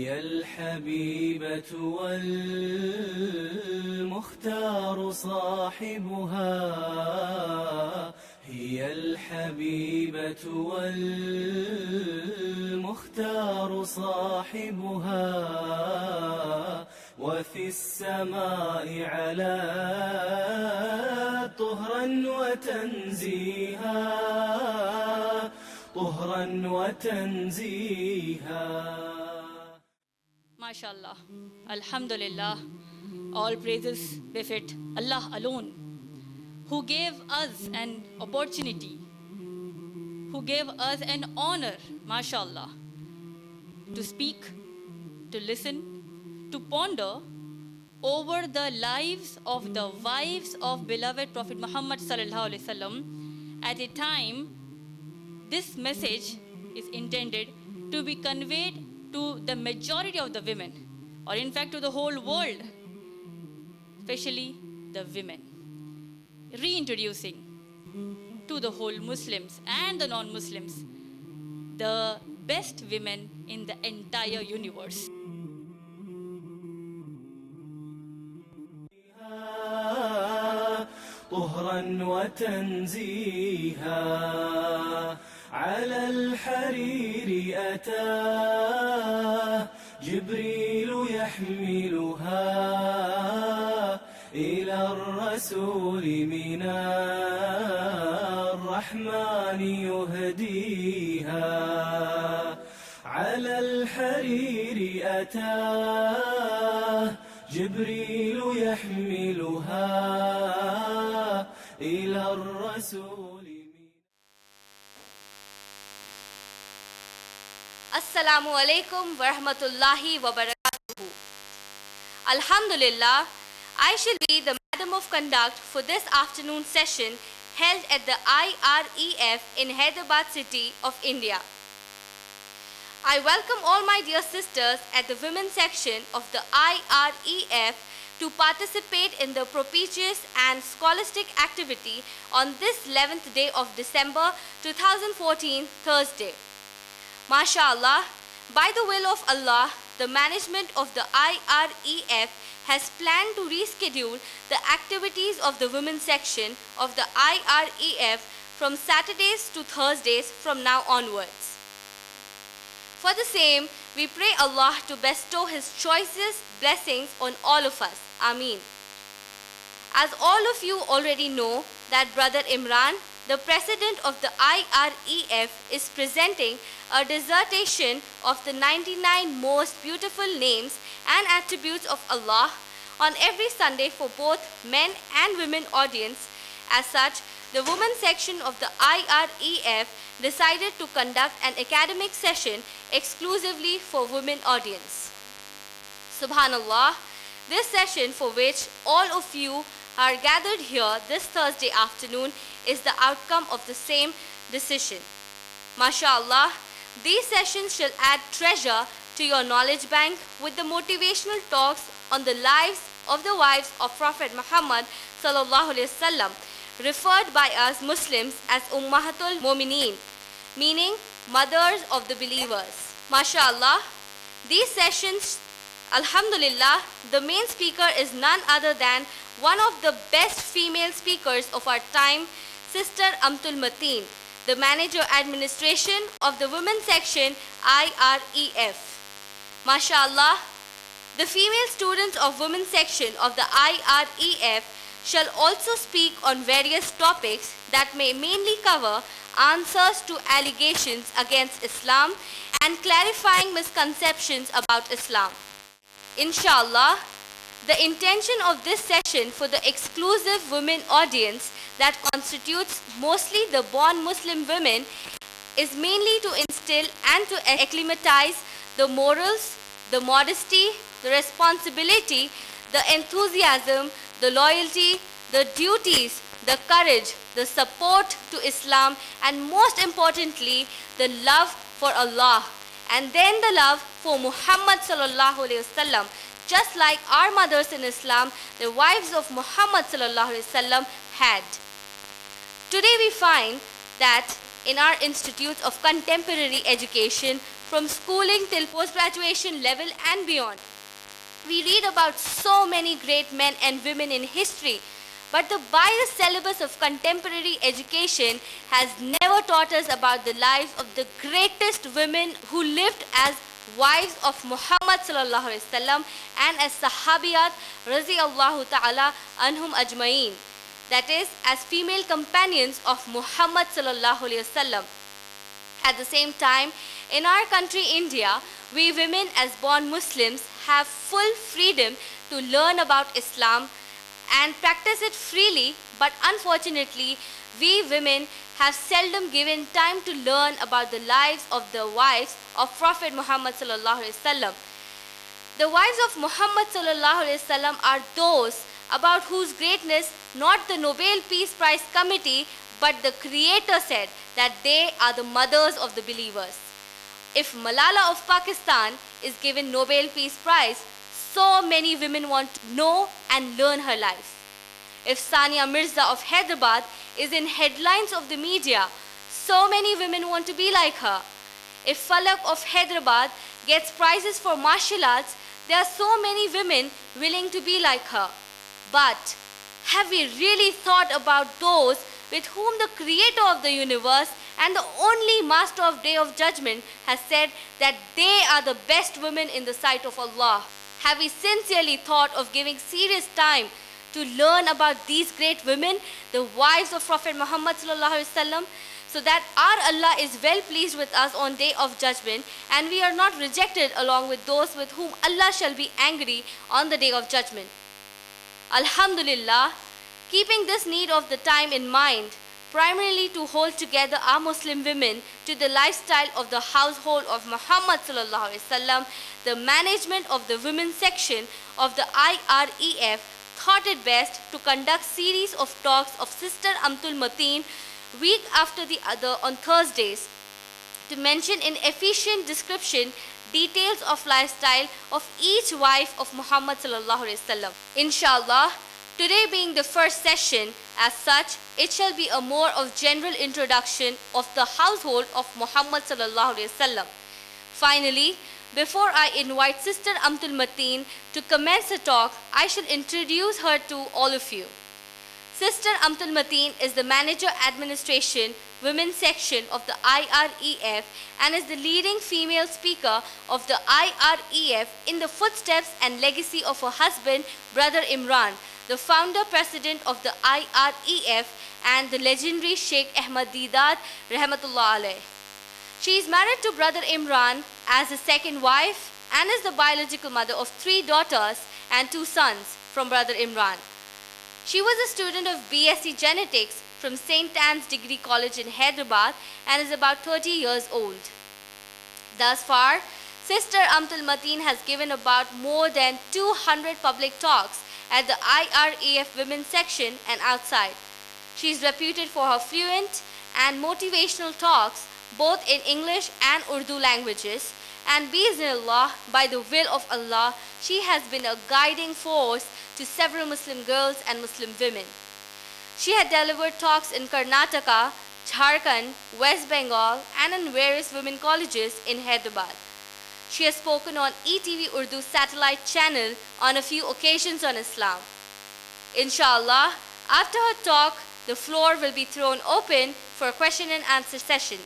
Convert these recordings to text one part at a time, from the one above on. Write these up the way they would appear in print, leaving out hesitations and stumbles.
هي الحبيبة والمختار صاحبها هي الحبيبة والمختار صاحبها وفي السماء على طهرا وتنزيها طهرا وتنزيها. MashaAllah, Alhamdulillah, all praises befit Allah alone, who gave us an opportunity, who gave us an honor, MashaAllah, to speak, to listen, to ponder over the lives of the wives of beloved Prophet Muhammad sallallahu alaihi wasallam at a time this message is intended to be conveyed to the majority of the women, or in fact to the whole world, especially the women. Reintroducing to the whole Muslims and the non-Muslims the best women in the entire universe. طهرا وتنزيها على الحرير أتاه جبريل يحملها إلى الرسول من الرحمن يهديها على الحرير أتاه جبريل يحملها إلى الرسول. Assalamu alaikum wa rahmatullahi wa barakatuhu. Alhamdulillah, I shall be the Madam of Conduct for this afternoon session held at the IREF in Hyderabad city of India. I welcome all my dear sisters at the women's section of the IREF to participate in the propitious and scholastic activity on this 11th day of December 2014, Thursday. MashaAllah, by the will of Allah, the management of the IREF has planned to reschedule the activities of the women's section of the IREF from Saturdays to Thursdays from now onwards. For the same, we pray Allah to bestow His choicest blessings on all of us. Ameen. As all of you already know that Brother Imran, the president of the IREF, is presenting a dissertation of the 99 most beautiful names and attributes of Allah on every Sunday for both men and women audience. As such, the women's section of the IREF decided to conduct an academic session exclusively for women audience. Subhanallah, this session for which all of you are gathered here this Thursday afternoon is the outcome of the same decision. MashaAllah, these sessions shall add treasure to your knowledge bank with the motivational talks on the lives of the wives of Prophet Muhammad sallallahu alaihi wasallam, referred by us Muslims as Ummahatul Mumineen, meaning mothers of the believers. MashaAllah, these sessions, Alhamdulillah, the main speaker is none other than one of the best female speakers of our time, Sister Amtul Mateen, the Manager Administration of the Women's Section IREF. MashaAllah, the female students of Women's Section of the IREF shall also speak on various topics that may mainly cover answers to allegations against Islam and clarifying misconceptions about Islam. Inshallah, the intention of this session for the exclusive women audience that constitutes mostly the born Muslim women is mainly to instill and to acclimatize the morals, the modesty, the responsibility, the enthusiasm, the loyalty, the duties, the courage, the support to Islam, and most importantly, the love for Allah, and then the love for Muhammad sallallahu alaihi wasallam. Just like our mothers in Islam, the wives of Muhammad sallallahu alaihi wasallam had. Today we find that in our institutes of contemporary education, from schooling till post-graduation level and beyond. We read about so many great men and women in history, but the biased syllabus of contemporary education has never taught us about the lives of the greatest women who lived as wives of Muhammad sallallahu alaihi wasallam and as sahabiyat radiyallahu ta'ala anhum ajma'in. That is, as female companions of Muhammad sallallahu alaihi wasallam. At the same time, in our country India, we women as born Muslims have full freedom to learn about Islam and practice it freely, but unfortunately, we women have seldom given time to learn about the lives of the wives of Prophet Muhammad sallallahu alaihi wasallam. The wives of Muhammad sallallahu alaihi wasallam are those about whose greatness not the Nobel Peace Prize Committee but the Creator said that they are the mothers of the believers. If Malala of Pakistan is given Nobel Peace Prize, so many women want to know and learn her life. If Sania Mirza of Hyderabad is in headlines of the media, so many women want to be like her. If Falak of Hyderabad gets prizes for martial arts, there are so many women willing to be like her. But have we really thought about those with whom the Creator of the universe and the only Master of Day of Judgment has said that they are the best women in the sight of Allah? Have we sincerely thought of giving serious time to learn about these great women, the wives of Prophet Muhammad sallallahu alaihi wasallam, so that our Allah is well pleased with us on Day of Judgment and we are not rejected along with those with whom Allah shall be angry on the Day of Judgment? Alhamdulillah, keeping this need of the time in mind, primarily to hold together our Muslim women to the lifestyle of the household of Muhammad sallallahu alaihi wasallam, the management of the women's section of the IREF thought it best to conduct series of talks of Sister Amtul Mateen week after the other on Thursdays to mention in efficient description details of lifestyle of each wife of Muhammad sallallahu alaihi wasallam. Inshallah, today being the first session, as such, it shall be a more of general introduction of the household of Muhammad sallallahu alaihi wasallam. Finally, before I invite Sister Amtul Mateen to commence the talk, I shall introduce her to all of you. Sister Amtul Mateen is the Manager Administration Women's Section of the IREF and is the leading female speaker of the IREF in the footsteps and legacy of her husband, Brother Imran, the founder president of the IREF and the legendary Sheikh Ahmad Deedat Rahmatullah alayh. She is married to Brother Imran as his second wife and is the biological mother of 3 daughters and 2 sons from Brother Imran. She was a student of BSc Genetics from St. Anne's Degree College in Hyderabad and is about 30 years old. Thus far, Sister Amtul Mateen has given about more than 200 public talks at the IREF women's section and outside. She is reputed for her fluent and motivational talks both in English and Urdu languages, and Bismillah, by the will of Allah, she has been a guiding force to several Muslim girls and Muslim women. She had delivered talks in Karnataka, Jharkhand, West Bengal, and in various women colleges in Hyderabad. She has spoken on ETV Urdu satellite channel on a few occasions on Islam. Inshallah, after her talk, the floor will be thrown open for a question and answer session.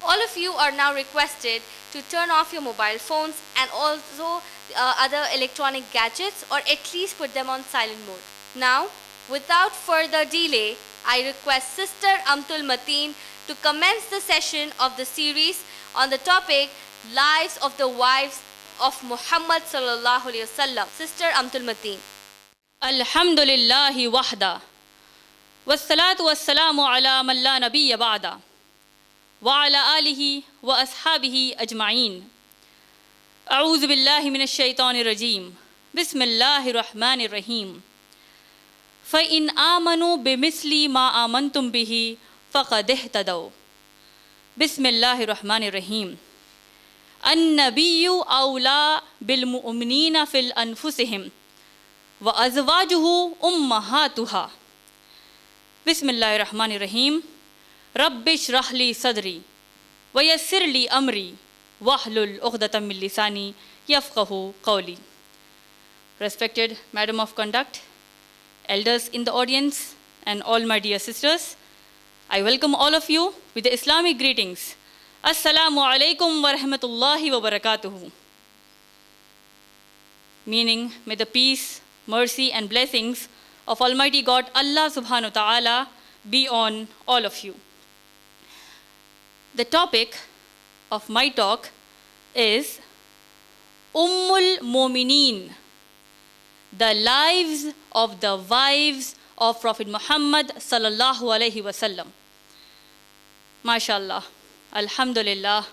All of you are now requested to turn off your mobile phones and also other electronic gadgets, or at least put them on silent mode. Now, without further delay, I request Sister Amtul Mateen to commence the session of the series on the topic Lives of the Wives of Muhammad sallallahu alaihi wasallam. Sister Amtul Mateen. Alhamdulillahi wahda. Wassalatu wassalamu ala man la nabiyya ba'da. Wa ala alihi wa ashabihi ajma'in. A'udhu billahi minash shaitanir rajim. Bismillahir rahmanir rahim. فَإِنْ آمَنُوا بِمِثْلِ مَا آمَنْتُمْ بِهِ فَقَدْ اهْتَدَوْا. Bismillahir rahmanir rahim. النبي أولى بالمؤمنين في أنفسهم وأزواجه أمهاتها. بسم الله الرحمن الرحيم. رب اشرح لي صدري وَيَسِّرْ لِي أَمْرِي وَاحْلُلْ عُقْدَةً مِّن لِّسَانِي يَفْقَهُوا قَوْلِي. Respected Madam of Conduct, elders in the audience, and all my dear sisters, I welcome all of you with the Islamic greetings. Assalamu alaikum wa rahmatullahi wa barakatuhu. Meaning, may the peace, mercy, and blessings of Almighty God, Allah subhanahu wa ta'ala, be on all of you. The topic of my talk is Ummul Mumineen, the lives of the wives of Prophet Muhammad sallallahu alaihi wasallam. MashaAllah, Alhamdulillah,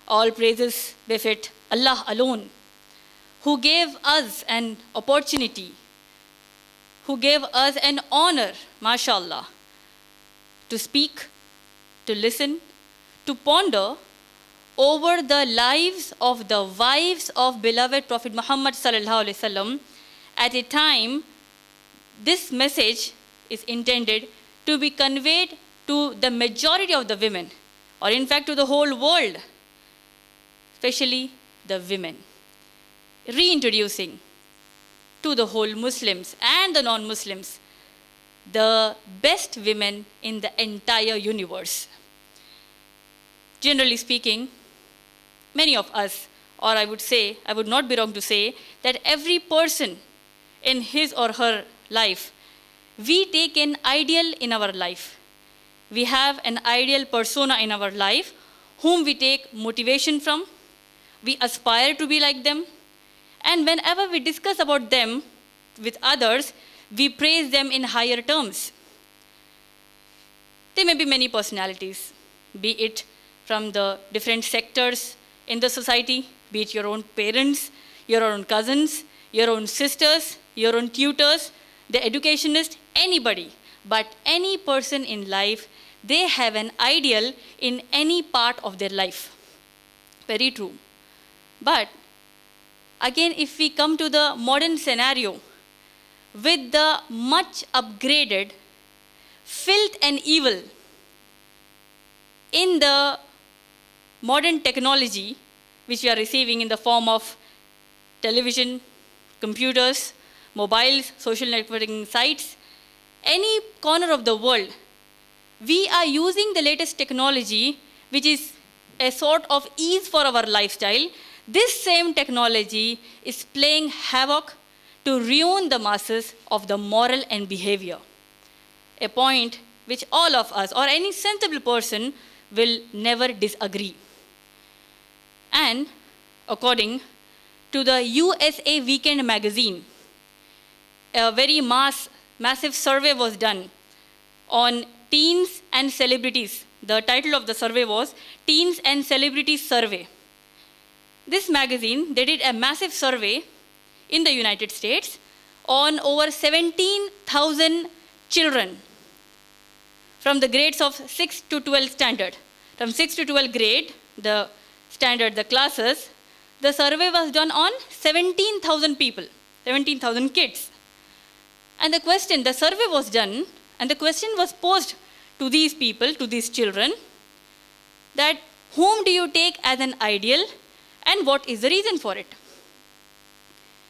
all praises befit Allah alone, who gave us an opportunity, who gave us an honor, MashaAllah, to speak, to listen, to ponder over the lives of the wives of beloved Prophet Muhammad sallallahu alaihi wasallam at a time this message is intended to be conveyed to the majority of the women, or in fact to the whole world, especially the women, reintroducing to the whole Muslims and the non-Muslims the best women in the entire universe. Generally speaking, many of us, or I would not be wrong to say, that every person in his or her life, we take an ideal in our life. We have an ideal persona in our life whom we take motivation from. We aspire to be like them. And whenever we discuss about them with others, we praise them in higher terms. There may be many personalities, be it from the different sectors in the society, be it your own parents, your own cousins, your own sisters, your own tutors, the educationist, anybody. But any person in life, they have an ideal in any part of their life. Very true. But again, if we come to the modern scenario, with the much upgraded filth and evil in the modern technology, which we are receiving in the form of television, computers, mobiles, social networking sites, any corner of the world, we are using the latest technology, which is a sort of ease for our lifestyle. This same technology is playing havoc to ruin the masses of the moral and behavior, a point which all of us or any sensible person will never disagree. And according to the USA Weekend magazine, a very massive survey was done on teens and celebrities. The title of the survey was Teens and Celebrities Survey. This magazine, they did a massive survey in the United States on over 17,000 children from the grades of 6 to 12 standard. From 6 to 12 grade, the standard, the classes, the survey was done on 17,000 people, 17,000 kids. And the survey was done, and the question was posed to these people, to these children, that whom do you take as an ideal and what is the reason for it?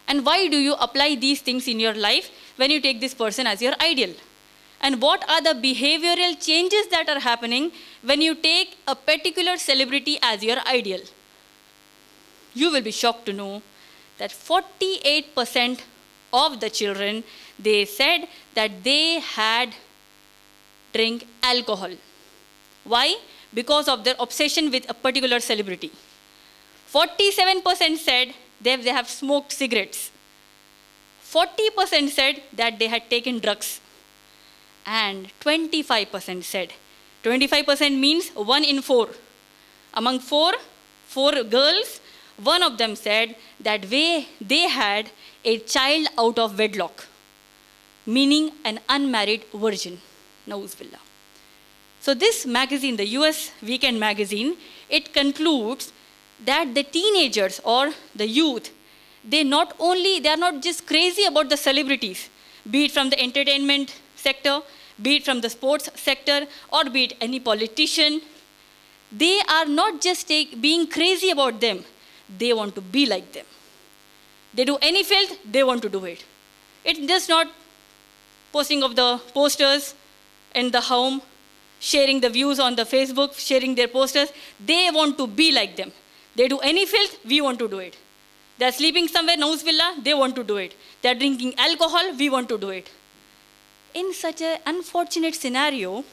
And why do you apply these things in your life when you take this person as your ideal? And what are the behavioral changes that are happening when you take a particular celebrity as your ideal? You will be shocked to know that 48% of the children, they said that they had drink alcohol. Why? Because of their obsession with a particular celebrity. 47% said they have smoked cigarettes. 40% said that they had taken drugs. And 25% said, 25% means 1 in 4. Among four girls, one of them said that they had a child out of wedlock, meaning an unmarried virgin. Nauz billah. So this magazine, the US Weekend magazine, it concludes that the teenagers or the youth, they are not just crazy about the celebrities, be it from the entertainment sector, be it from the sports sector, or be it any politician. they are not just being crazy about them, they want to be like them. They do any filth, they want to do it. It's just not posting of the posters in the home, sharing the views on the Facebook, sharing their posters. They want to be like them. They do any filth, we want to do it. They're sleeping somewhere, nauz billah, they want to do it. They're drinking alcohol, we want to do it. In such an unfortunate scenario,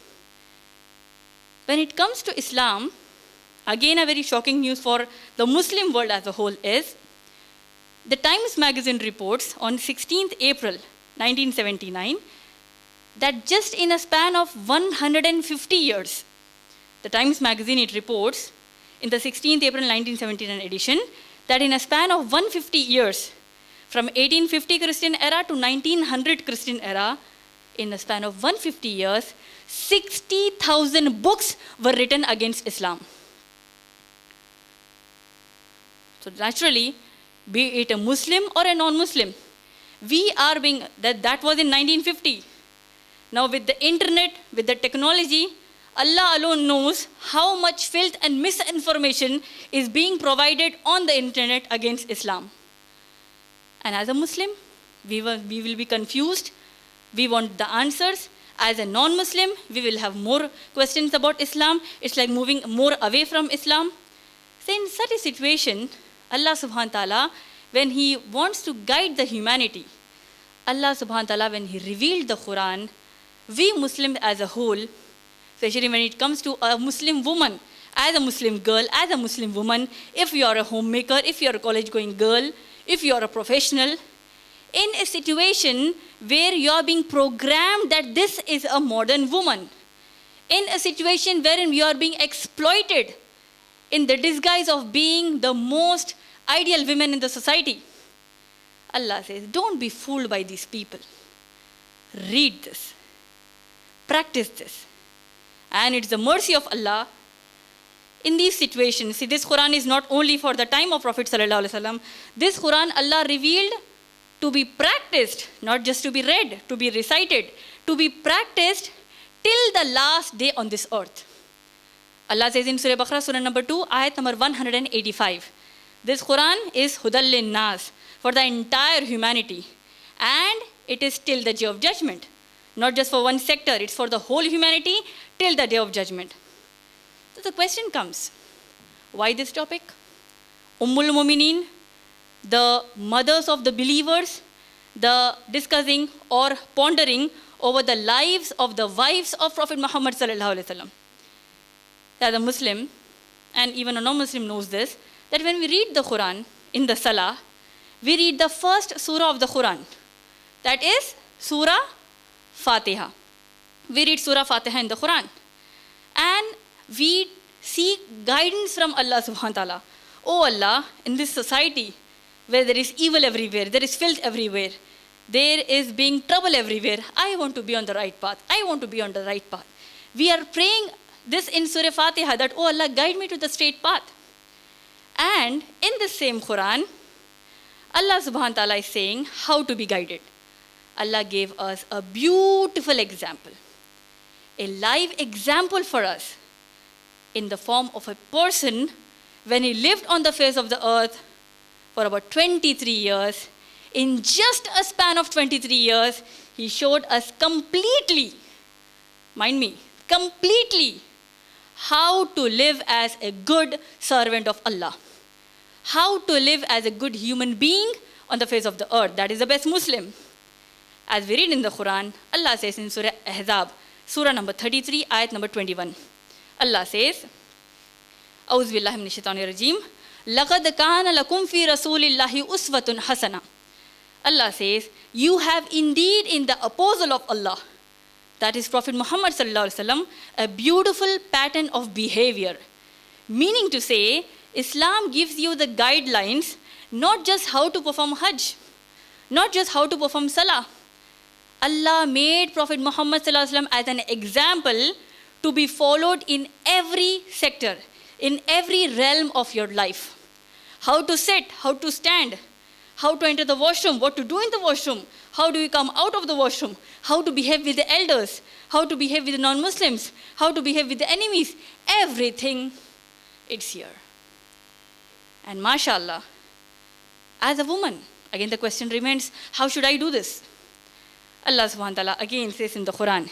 when it comes to Islam, again a very shocking news for the Muslim world as a whole is, the Times magazine reports on 16th April 1979 that just in a span of 150 years, the Times magazine, it reports in the 16th April 1979 edition that in a span of 150 years, from 1850 Christian era to 1900 Christian era, in a span of 150 years, 60,000 books were written against Islam. So naturally, be it a Muslim or a non-Muslim, we are being, that was in 1950. Now with the internet, with the technology, Allah alone knows how much filth and misinformation is being provided on the internet against Islam. And as a Muslim, we will be confused. We want the answers. As a non-Muslim, we will have more questions about Islam. It's like moving more away from Islam. So in such a situation, Allah subhanahu wa ta'ala, when He wants to guide the humanity, Allah subhanahu wa ta'ala, when He revealed the Quran, we Muslims as a whole, especially when it comes to a Muslim woman, as a Muslim girl, as a Muslim woman, if you are a homemaker, if you are a college-going girl, if you are a professional, in a situation where you are being programmed that this is a modern woman, in a situation wherein you are being exploited in the disguise of being the most ideal women in the society, Allah says, don't be fooled by these people. Read this. Practice this. And it's the mercy of Allah in these situations. See, this Quran is not only for the time of Prophet ﷺ. This Quran Allah revealed to be practiced, not just to be read, to be recited, to be practiced till the last day on this earth. Allah says in Surah Baqarah, Surah number 2, ayat number 185. This Quran is Hudal Lin-Nas, for the entire humanity. And it is till the day of judgment. Not just for one sector, it's for the whole humanity till the day of judgment. So the question comes, why this topic? Ummul Mumineen, the mothers of the believers, the discussing or pondering over the lives of the wives of Prophet Muhammad sallallahu alaihi wasallam. As a Muslim, and even a non-Muslim knows this, that when we read the Quran in the Salah, we read the first surah of the Quran. That is Surah Fatiha. We read Surah Fatiha in the Quran. And we seek guidance from Allah subhanahu wa ta'ala. Oh Allah, in this society where there is evil everywhere, there is filth everywhere, there is being trouble everywhere, I want to be on the right path. I want to be on the right path. We are praying this in Surah Fatiha that, oh Allah, guide me to the straight path. And in the same Quran, Allah subhanahu wa ta'ala is saying how to be guided. Allah gave us a beautiful example, a live example for us in the form of a person when he lived on the face of the earth for about 23 years. In just a span of 23 years, he showed us completely, mind me, completely how to live as a good servant of Allah, how to live as a good human being on the face of the earth. That is the best Muslim. As we read in the Quran, Allah says in Surah Ahzab, Surah number 33, ayat number 21. Allah says, A'udhu billahi minash shaitanir rajeem, لَقَدْ كَانَ لَكُمْ فِي رَسُولِ اللَّهِ أُسْوَةٌ حَسَنَةٌ. Allah says, you have indeed in the apostle of Allah, that is Prophet Muhammad sallallahu alaihi wasallam, a beautiful pattern of behavior. Meaning to say, Islam gives you the guidelines, not just how to perform Hajj, not just how to perform Salah. Allah made Prophet Muhammad sallallahu alaihi wasallam as an example to be followed in every sector, in every realm of your life. How to sit, how to stand, how to enter the washroom, what to do in the washroom, how do you come out of the washroom, how to behave with the elders, how to behave with the non-Muslims, how to behave with the enemies. Everything, it's here. And mashallah, as a woman, again the question remains, how should I do this? Allah subhanahu wa ta'ala again says in the Quran,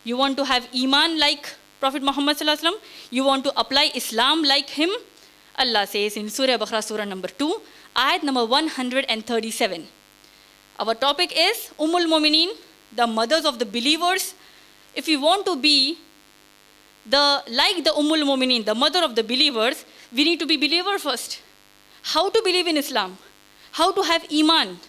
you want to have iman like Prophet Muhammad sallallahu alaihi wasallam? You want to apply Islam like him? Allah says in Surah Baqarah, Surah number 2, ayat number 137. Our topic is Mu'mineen, the mothers of the believers. If we want to be like the Mu'mineen, the mother of the believers, we need to be believer first. How to believe in Islam? How to have iman?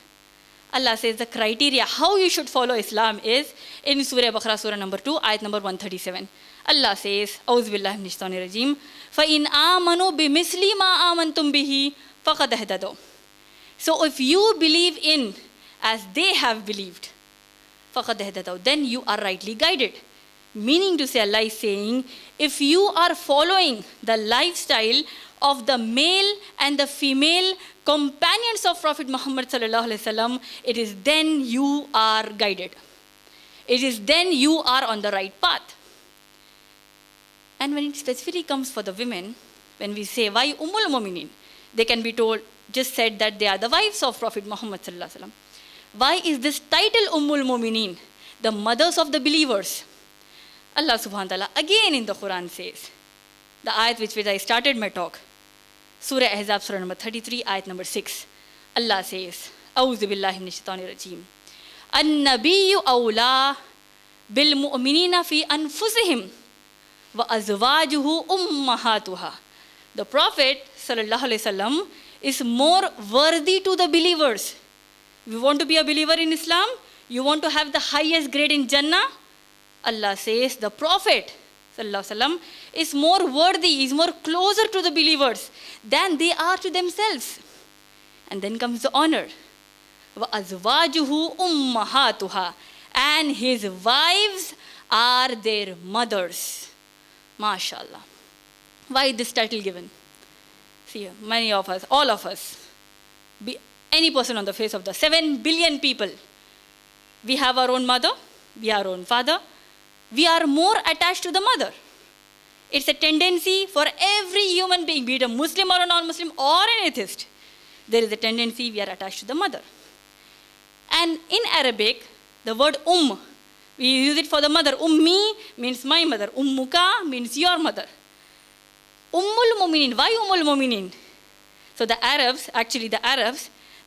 Allah says the criteria how you should follow Islam is in Surah Baqarah, Surah number 2, ayat number 137. Allah says, A'udhu billahi minash shaitanir rajeem, فَإِنْ آمَنُوا بِمِثْلِ مَا آمَنْتُمْ بِهِ فَقَدْ اهْتَدَوْا. So if you believe in as they have believed, فَقَدْ اهْتَدَوْا, then you are rightly guided. Meaning to say, Allah is saying, if you are following the lifestyle of the male and the female companions of Prophet Muhammad sallallahu alaihi wasallam, it is then you are guided. It is then you are on the right path. And when it specifically comes for the women, when we say, why Mu'mineen? They can be told, just said that they are the wives of Prophet Muhammad sallallahu alaihi wasallam. Why is this title Mu'mineen? The mothers of the believers. Allah subhanahu wa ta'ala again in the Quran says, the ayat which I started my talk, Surah Ahzab, Surah number 33, ayat number 6. Allah says, A'udhu billahi minash shaitanir rajeem. An-nabiyyu awla bil mu'minina fi anfusihim wa azwajuhu ummahatuha. The Prophet sallallahu alaihi wasallam is more worthy to the believers. You want to be a believer in Islam? You want to have the highest grade in Jannah? Allah says the Prophet sallallahu alaihi wasallam is more worthy, is more closer to the believers than they are to themselves. And then comes the honor. وَأَزْوَاجُهُ أُمَّهَاتُهَا. And his wives are their mothers. MashaAllah. Why this title given? See, many of us, all of us, any person on the face of the 7 billion people, we have our own mother, we have our own father, we are more attached to the mother. It's a tendency for every human being, be it a Muslim or a non-Muslim or an atheist. There is a tendency we are attached to the mother. And in Arabic, the word we use it for the mother. Ummi means my mother. Ummuka means your mother. Ummul Mu'minin. Why Ummul Mu'minin? So the Arabs,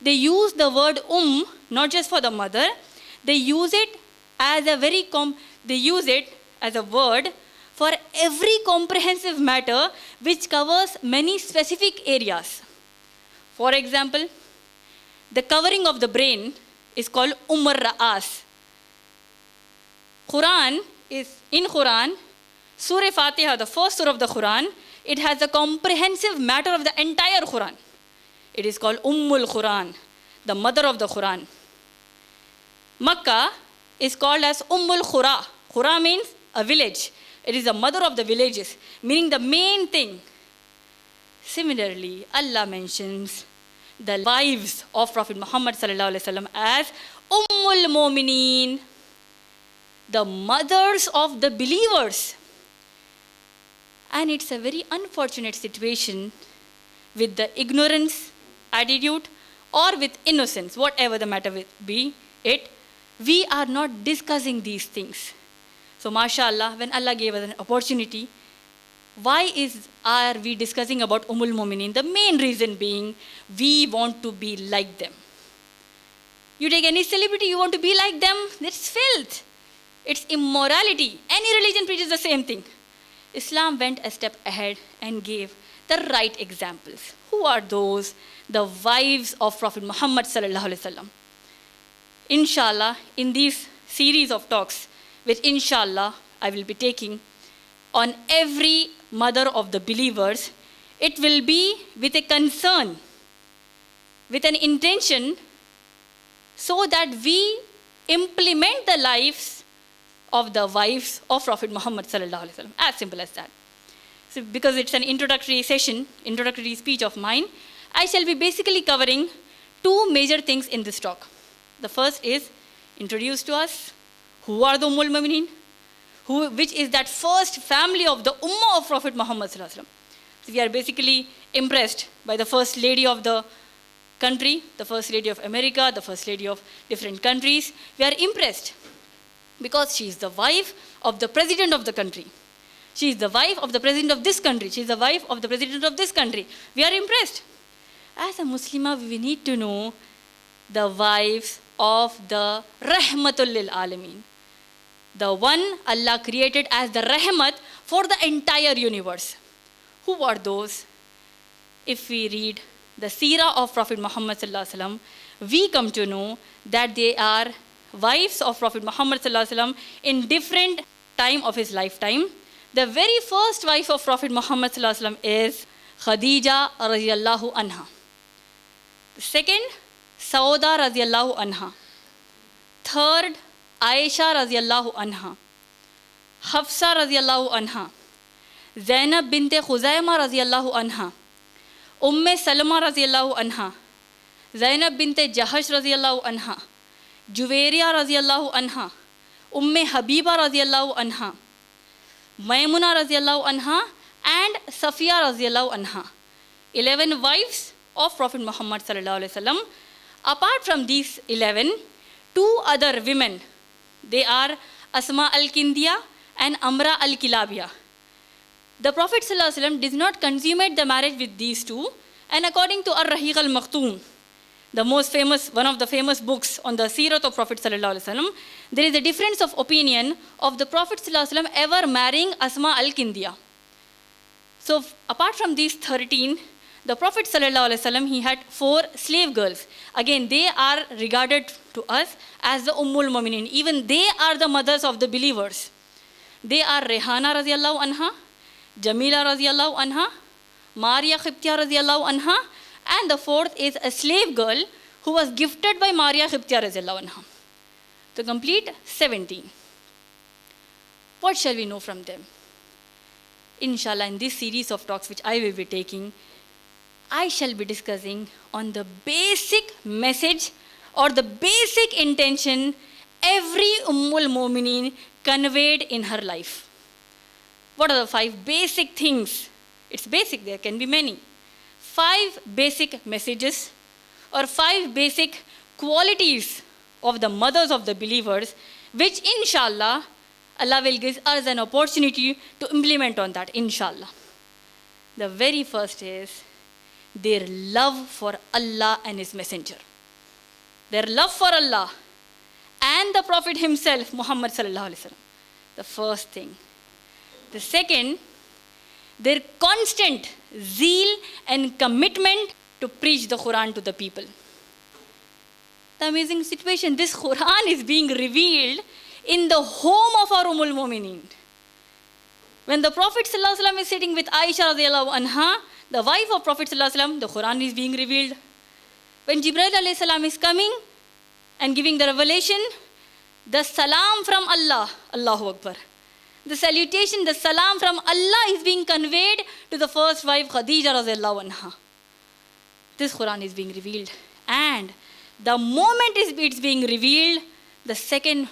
they use the word not just for the mother, they use it as a word for every comprehensive matter which covers many specific areas. For example, the covering of the brain is called Ra'as. In Quran, Surah Fatiha, the first surah of the Quran, it has a comprehensive matter of the entire Quran. It is called Ummul Quran, the mother of the Quran. Makkah is called as Ummul Qura. Qura means a village. It is the mother of the villages, meaning the main thing. Similarly, Allah mentions the wives of Prophet Muhammad sallallahu alaihi wasallam as Ummul Mu'mineen, the mothers of the believers. And it's a very unfortunate situation with the ignorance attitude or with innocence, whatever the matter be it, we are not discussing these things. So mashallah, when Allah gave us an opportunity, why are we discussing about Ummul Mu'mineen? The main reason being, we want to be like them. You take any celebrity, you want to be like them, that's filth. It's immorality. Any religion preaches the same thing. Islam went a step ahead and gave the right examples. Who are those? The wives of Prophet Muhammad sallallahu alaihi wasallam. Inshallah, in this series of talks, which inshallah I will be taking on every mother of the believers, it will be with a concern, with an intention, so that we implement the lives of the wives of Prophet Muhammad sallallahu alaihi wasallam. As simple as that. So because it's an introductory session, introductory speech of mine, I shall be basically covering two major things in this talk. The first is introduce to us who are the Ummul Mu'mineen, which is that first family of the Ummah of Prophet Muhammad sallallahu alaihi wasallam. So we are basically impressed by the first lady of the country, the first lady of America, the first lady of different countries. We are impressed because she is the wife of the president of the country. She is the wife of the president of this country. She is the wife of the president of this country. We are impressed. As a Muslimah, we need to know the wives of the Rahmatul Lil Alameen. The one Allah created as the Rahmat for the entire universe. Who are those? If we read the seerah of Prophet Muhammad sallallahu alaihi wasallam, we come to know that they are wives of Prophet Muhammad sallallahu alaihi wasallam in different time of his lifetime. The very first wife of Prophet Muhammad sallallahu alaihi wasallam is Khadija radiyallahu anha. The second, Sauda radiyallahu anha. Third, Aisha radiyallahu anha. Hafsa radiyallahu anha. Zainab bint Khuzaima radiyallahu anha. Salma radiyallahu anha. Zainab bint Jahash radiyallahu anha. Juwairiya radiyallahu anha. Habiba radiyallahu anha. Maimuna radiyallahu anha and Safiya radiyallahu anha. 11 wives of Prophet Muhammad sallallahu alaihi wasallam. Apart from these 11, 2 other women, they are Asma al-Kindiya and Amra al-Kilabiya. The Prophet sallallahu alaihi wasallam did not consummate the marriage with these 2, and according to Ar-Rahiq al-Makhtoom, the most famous, one of the famous books on the Seerah of Prophet sallallahu alaihi wasallam, there is a difference of opinion of the Prophet sallallahu alaihi wasallam ever marrying Asma al-Kindiya. So apart from these 13, the Prophet sallallahu alaihi wasallam, he had 4 slave girls. Again, they are regarded to us as the Ummul Mu'mineen. Even they are the mothers of the believers. They are Rehana radiyallahu anha, Jamila radiyallahu anha, Maria Khibtiya radiyallahu anha, and the 4th is a slave girl who was gifted by Maria Khibtiya radiyallahu anha. To complete 17. What shall we know from them? Inshallah, in this series of talks which I will be taking, I shall be discussing on the basic message or the basic intention every Ummul Mu'mineen conveyed in her life. What are the 5 basic things? It's basic, there can be many. 5 basic messages or 5 basic qualities of the mothers of the believers, which inshallah, Allah will give us an opportunity to implement on that, inshallah. The very first is their love for Allah and His Messenger. Their love for Allah and the Prophet himself, Muhammad sallallahu alaihi wasallam. The first thing. The second, their constant zeal and commitment to preach the Quran to the people. The amazing situation, this Quran is being revealed in the home of our Ummul Mu'mineen. When the Prophet sallallahu alaihi wasallam is sitting with Aisha radiallahu anha, the wife of Prophet sallallahu alaihi wasallam, the Quran is being revealed. When Jibreel alayhi salam is coming and giving the revelation, the salam from Allah, Allahu Akbar. The salutation, the salam from Allah is being conveyed to the first wife, Khadija radiallahu anha. This Quran is being revealed. And the moment it's being revealed, the second,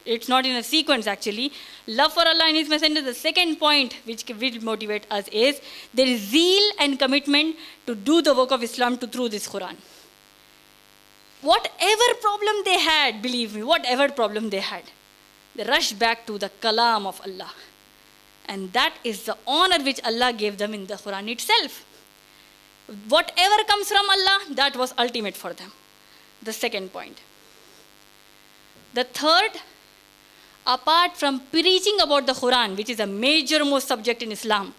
it's not in a sequence actually, love for Allah and His Messenger, the second point which will motivate us is there is zeal and commitment to do the work of Islam through this Quran. Whatever problem they had, believe me, whatever problem they had, they rushed back to the kalam of Allah. And that is the honor which Allah gave them in the Quran itself. Whatever comes from Allah, that was ultimate for them. The second point. The third, apart from preaching about the Quran, which is a major most subject in Islam,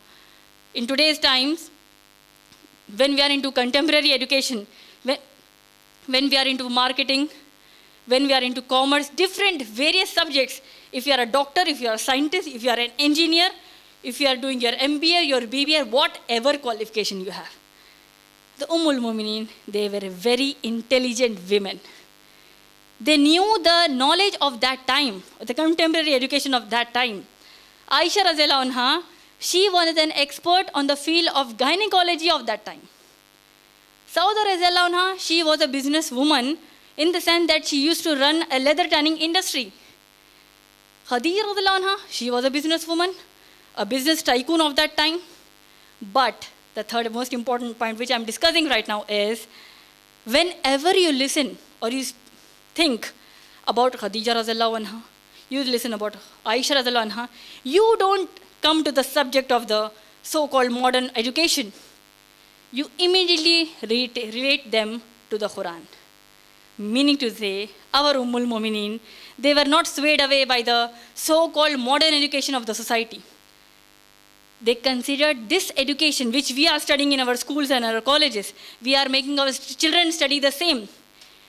in today's times, when we are into contemporary education, when we are into marketing, when we are into commerce, different various subjects, if you are a doctor, if you are a scientist, if you are an engineer, if you are doing your MBA, your BBA, whatever qualification you have. The Ummul Mu'mineen, they were very intelligent women. They knew the knowledge of that time, the contemporary education of that time. Aisha radiallahu anha, she was an expert on the field of gynecology of that time. Sauda radiallahu anha, she was a businesswoman in the sense that she used to run a leather tanning industry. Khadija radiallahu anha, she was a businesswoman, a business tycoon of that time. But the third most important point which I'm discussing right now is, whenever you listen or you think about Khadija radiallahu anha, you listen about Aisha radiallahu anha, you don't come to the subject of the so-called modern education. You immediately relate them to the Quran. Meaning to say, our Ummul Mumineen, they were not swayed away by the so-called modern education of the society. They considered this education, which we are studying in our schools and our colleges, we are making our children study the same.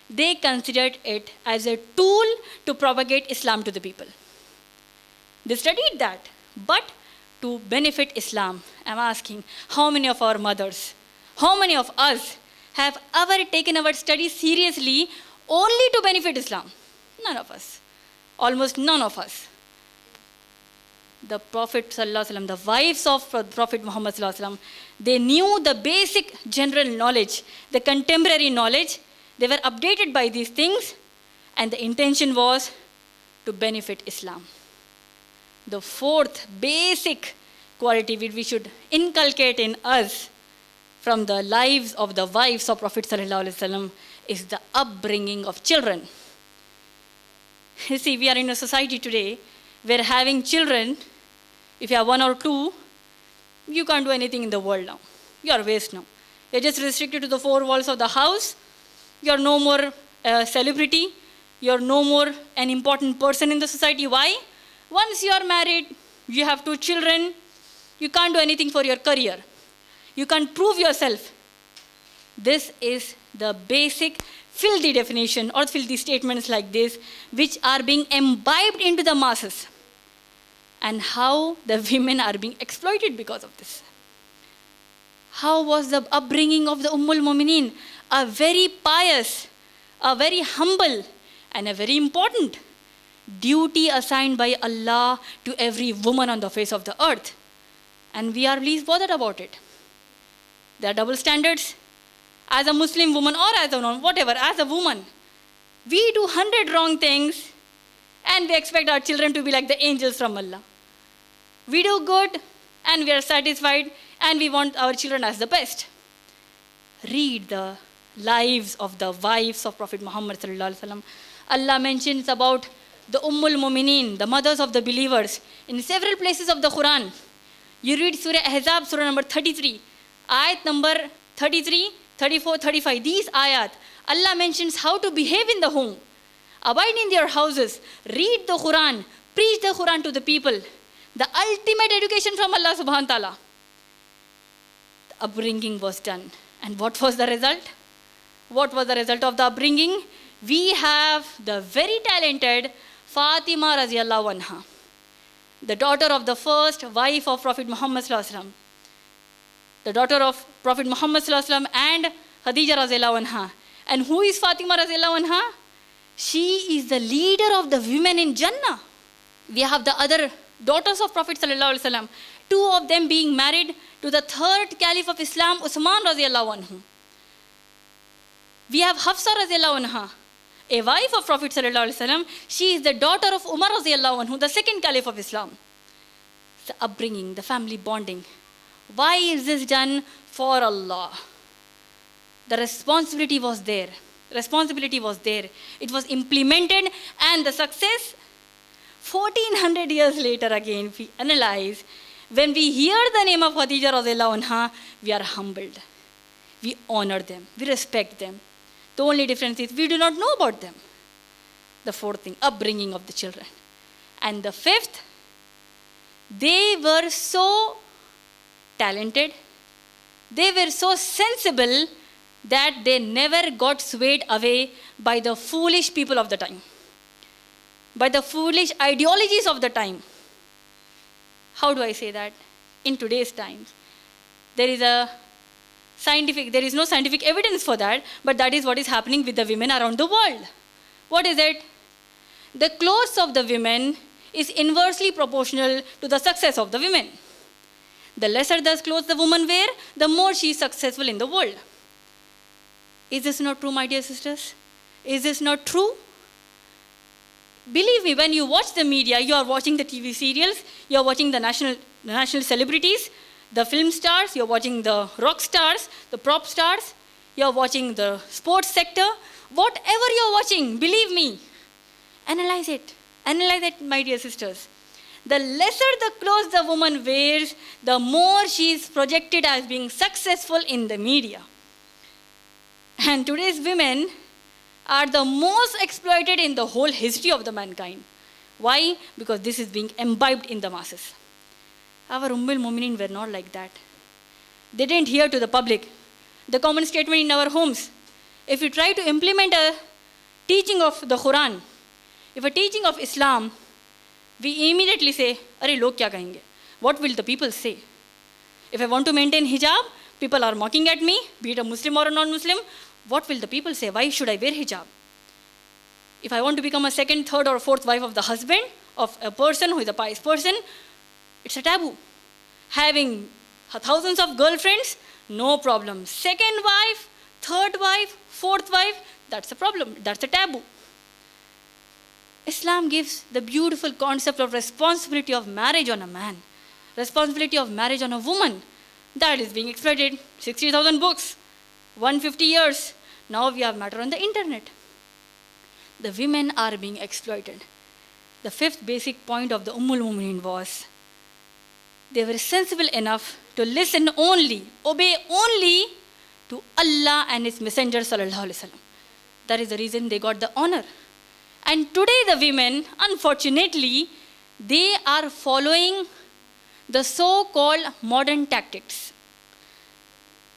They considered it as a tool to propagate Islam to the people. They studied that, but to benefit Islam. I'm asking, how many of our mothers, how many of us have ever taken our studies seriously only to benefit Islam? None of us. Almost none of us. The Prophet ﷺ, the wives of Prophet Muhammad ﷺ, they knew the basic general knowledge, the contemporary knowledge. They were updated by these things, and the intention was to benefit Islam. The fourth basic quality which we should inculcate in us from the lives of the wives of Prophet ﷺ is the upbringing of children. You see, we are in a society today where having children, if you have one or two, you can't do anything in the world now. You are waste now. You're just restricted to the four walls of the house. You're no more a celebrity. You're no more an important person in the society. Why? Once you are married, you have two children, you can't do anything for your career. You can't prove yourself. This is the basic filthy definition or filthy statements like this, which are being imbibed into the masses. And how the women are being exploited because of this. How was the upbringing of the Ummul Mumineen? A very pious, a very humble, and a very important duty assigned by Allah to every woman on the face of the earth. And we are least bothered about it. There are double standards. As a Muslim woman or as a whatever, as a woman, we do 100 wrong things and we expect our children to be like the angels from Allah. We do good and we are satisfied and we want our children as the best. Read the lives of the wives of Prophet Muhammad sallallahu alaihi wasallam. Allah mentions about the Ummul Mumineen, the mothers of the believers, in several places of the Quran. You read Surah Ahzab, Surah number 33, ayat number 33, 34, 35. These ayat, Allah mentions how to behave in the home. Abide in their houses. Read the Quran. Preach the Quran to the people. The ultimate education from Allah subhanahu wa ta'ala. The upbringing was done. And what was the result? What was the result of the upbringing? We have the very talented Fatima radiallahu anha, the daughter of the first wife of Prophet Muhammad sallallahu alaihi wasallam. The daughter of Prophet Muhammad sallallahu alaihi wasallam and Khadija radiallahu anha. And who is Fatima radiallahu anha? She is the leader of the women in Jannah. We have the other daughters of Prophet sallallahu alaihi wasallam, two of them being married to the third caliph of Islam, Uthman radiallahu anhu. We have Hafsa radiallahu anha, a wife of Prophet sallallahu alaihi wasallam. She is the daughter of Umar radiallahu anhu, the second caliph of Islam. The upbringing, the family bonding. Why is this done? For Allah. The responsibility was there. Responsibility was there. It was implemented, and the success, 1400 years later again, if we analyze, when we hear the name of Khadija radiallahu anha, we are humbled. We honor them. We respect them. The only difference is we do not know about them. The fourth thing, upbringing of the children. And the fifth, they were so talented, they were so sensible that they never got swayed away by the foolish people of the time, by the foolish ideologies of the time. How do I say that? In today's times, there is no scientific evidence for that, but that is what is happening with the women around the world. What is it? The clothes of the women is inversely proportional to the success of the women. The lesser the clothes the woman wear, the more she is successful in the world. Is this not true, my dear sisters? Is this not true? Believe me, when you watch the media, you are watching the TV serials, you are watching the national celebrities, the film stars, you are watching the rock stars, the prop stars, you are watching the sports sector. Whatever you are watching, believe me, analyze it. Analyze it, my dear sisters. The lesser the clothes the woman wears, the more she is projected as being successful in the media. And today's women are the most exploited in the whole history of the mankind. Why? Because this is being imbibed in the masses. Our Ummul-Mu'minin were not like that. They didn't hear to the public. The common statement in our homes, if you try to implement a teaching of the Quran, if a teaching of Islam, we immediately say, "Arey, log kya kahenge? What will the people say?" If I want to maintain hijab, people are mocking at me, be it a Muslim or a non-Muslim. What will the people say? Why should I wear hijab? If I want to become a second, third, or fourth wife of the husband of a person who is a pious person, it's a taboo. Having thousands of girlfriends, no problem. Second wife, third wife, fourth wife, that's a problem. That's a taboo. Islam gives the beautiful concept of responsibility of marriage on a man, responsibility of marriage on a woman. That is being exploited. 60,000 books, 150 years. Now we have matter on the internet. The women are being exploited. The fifth basic point of the Ummul-Mu'minin was, they were sensible enough to listen only, obey only to Allah and His Messenger sallallahu alaihi wasallam. That is the reason they got the honor. And today the women, unfortunately, they are following the so-called modern tactics.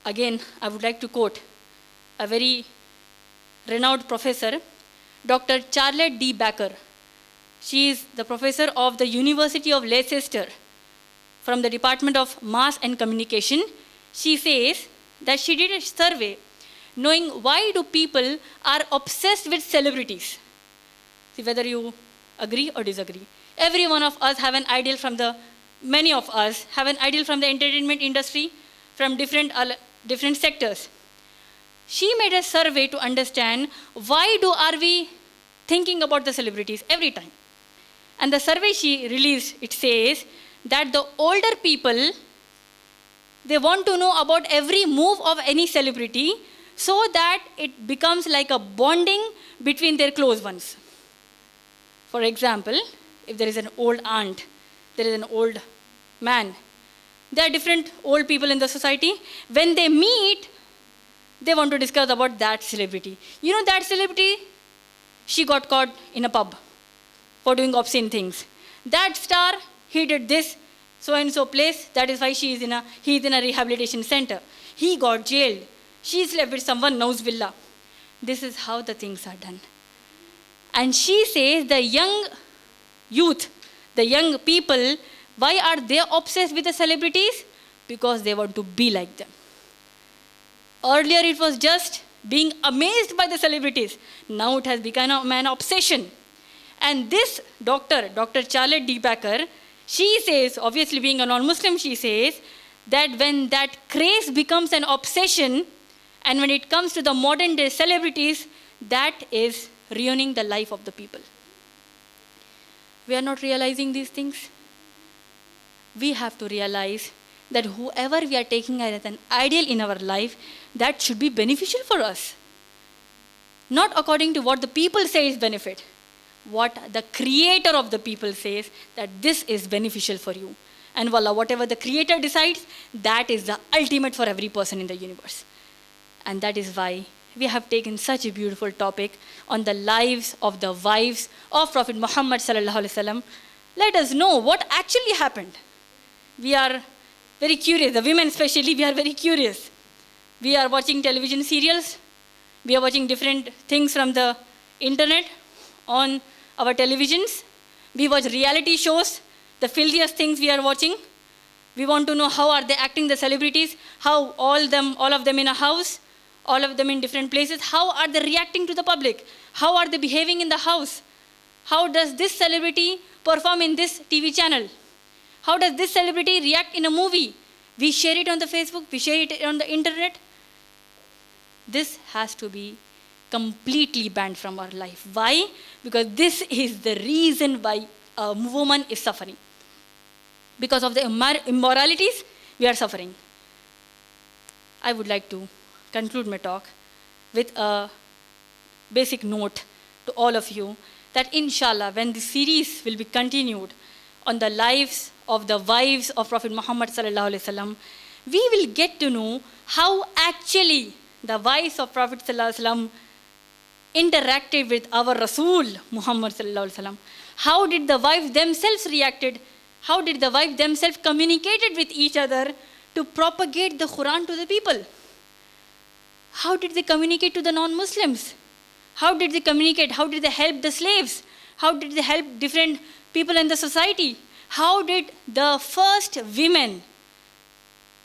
Again, I would like to quote a very renowned professor, Dr. Charlotte D. Baker. She is the professor of the University of Leicester from the Department of Mass and Communication. She says that she did a survey knowing why do people are obsessed with celebrities. See whether you agree or disagree. Every one of us have an ideal from the, many of us have an ideal from the entertainment industry, from different sectors. She made a survey to understand why are we thinking about the celebrities every time. And the survey she released, it says that the older people, they want to know about every move of any celebrity so that it becomes like a bonding between their close ones. For example, if there is an old aunt, there is an old man, there are different old people in the society. When they meet, they want to discuss about that celebrity. You know that celebrity? She got caught in a pub for doing obscene things. That star, he did this, so and so place, that is why he is in a rehabilitation center. He got jailed. She slept with someone, Nauzubillah. This is how the things are done. And she says the young youth, the young people, why are they obsessed with the celebrities? Because they want to be like them. Earlier it was just being amazed by the celebrities. Now it has become an obsession. And this Dr. Charlotte D. Baker, she says, obviously being a non-Muslim, she says that when that craze becomes an obsession, and when it comes to the modern day celebrities, that is ruining the life of the people. We are not realizing these things. We have to realize that whoever we are taking as an ideal in our life, that should be beneficial for us. Not according to what the people say is benefit. What the creator of the people says, that this is beneficial for you. And wallah, whatever the creator decides, that is the ultimate for every person in the universe. And that is why we have taken such a beautiful topic on the lives of the wives of Prophet Muhammad sallallahu alaihi wasallam. Let us know what actually happened. We are very curious, the women especially, we are very curious. We are watching television serials. We are watching different things from the internet on our televisions. We watch reality shows, the filthiest things we are watching. We want to know how are they acting, the celebrities, how all of them in a house, all of them in different places, how are they reacting to the public? How are they behaving in the house? How does this celebrity perform in this TV channel? How does this celebrity react in a movie? We share it on the Facebook, we share it on the internet. This has to be completely banned from our life. Why? Because this is the reason why a woman is suffering. Because of the immoralities, we are suffering. I would like to conclude my talk with a basic note to all of you that inshallah, when the series will be continued on the lives of the wives of Prophet Muhammad sallallahu alaihi wasallam, we will get to know how actually the wives of Prophet sallallahu alaihi wasallam interacted with our Rasul Muhammad sallallahu alaihi wasallam. How did the wives themselves reacted? How did the wives themselves communicated with each other to propagate the Quran to the people? How did they communicate to the non-Muslims? How did they communicate? How did they help the slaves? How did they help different people in the society? How did the first women,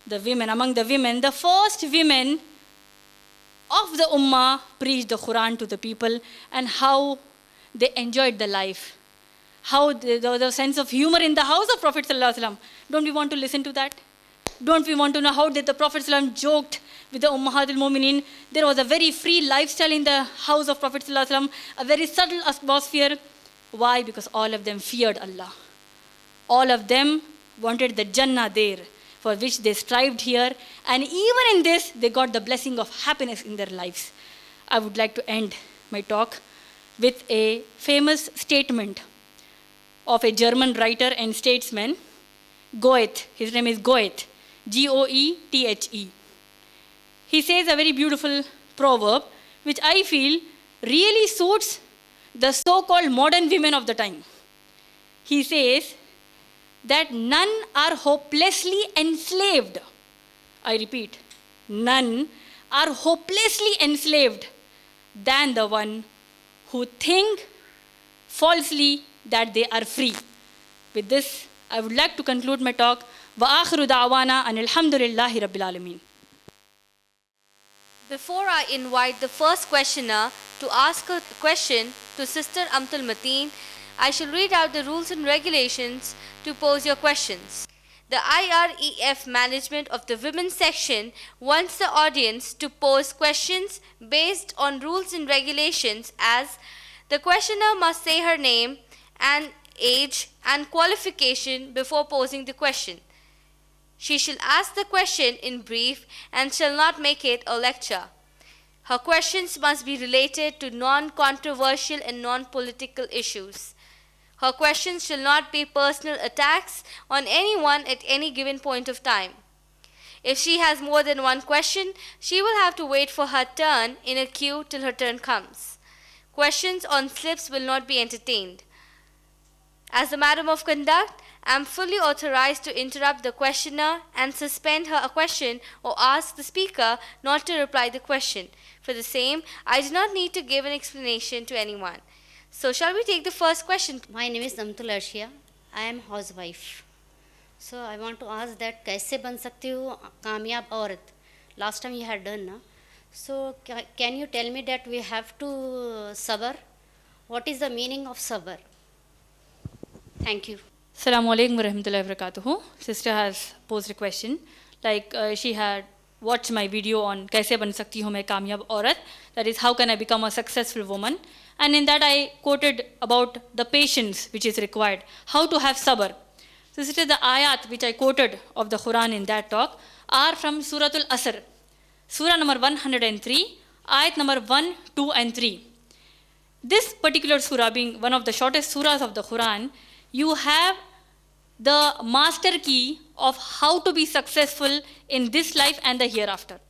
the first women of the Ummah preach the Quran to the people, and how they enjoyed the life? How the sense of humor in the house of Prophet sallallahu alaihi wasallam. Don't we want to listen to that? Don't we want to know how did the Prophet sallallahu alaihi wasallam joked with the Ummahat al-Mu'mineen? There was a very free lifestyle in the house of Prophet sallallahu alaihi wasallam, a very subtle atmosphere. Why? Because all of them feared Allah. All of them wanted the Jannah there, for which they strived here. And even in this, they got the blessing of happiness in their lives. I would like to end my talk with a famous statement of a German writer and statesman, Goethe. His name is Goethe, Goethe. He says a very beautiful proverb, which I feel really suits the so-called modern women of the time. He says that none are hopelessly enslaved. I repeat, none are hopelessly enslaved than the one who think falsely that they are free. With this, I would like to conclude my talk. Wa akhiru da'wana anil hamdulillahi rabbil alameen. Before I invite the first questioner to ask a question to Sister Amtul Mateen, I shall read out the rules and regulations to pose your questions. The IREF management of the women's section wants the audience to pose questions based on rules and regulations, as the questioner must say her name and age and qualification before posing the question. She shall ask the question in brief and shall not make it a lecture. Her questions must be related to non-controversial and non-political issues. Her questions shall not be personal attacks on anyone at any given point of time. If she has more than one question, she will have to wait for her turn in a queue till her turn comes. Questions on slips will not be entertained. As the Madam of Conduct, I am fully authorized to interrupt the questioner and suspend her a question or ask the speaker not to reply the question. For the same, I do not need to give an explanation to anyone. So shall we take the first question? My name is Amtul Arshia. I am housewife. So I want to ask that कैसे बन सकती हूँ कामयाब औरत? Last time you had done, na? So can you tell me that we have to sabr? What is the meaning of sabr? Thank you. Assalamu alaikum wa rahmatullahi wa barakatuhu. Sister has posed a question. Like she had watched my video on Kaise Ban Sakti Hu Main Kamyab Aurat, that is, how can I become a successful woman? And in that I quoted about the patience which is required, how to have sabr. So sister, the ayat which I quoted of the Quran in that talk are from Suratul Asr, Surah number 103, ayat number 1, 2 and 3. This particular surah being one of the shortest surahs of the Quran, you have the master key of how to be successful in this life and the hereafter.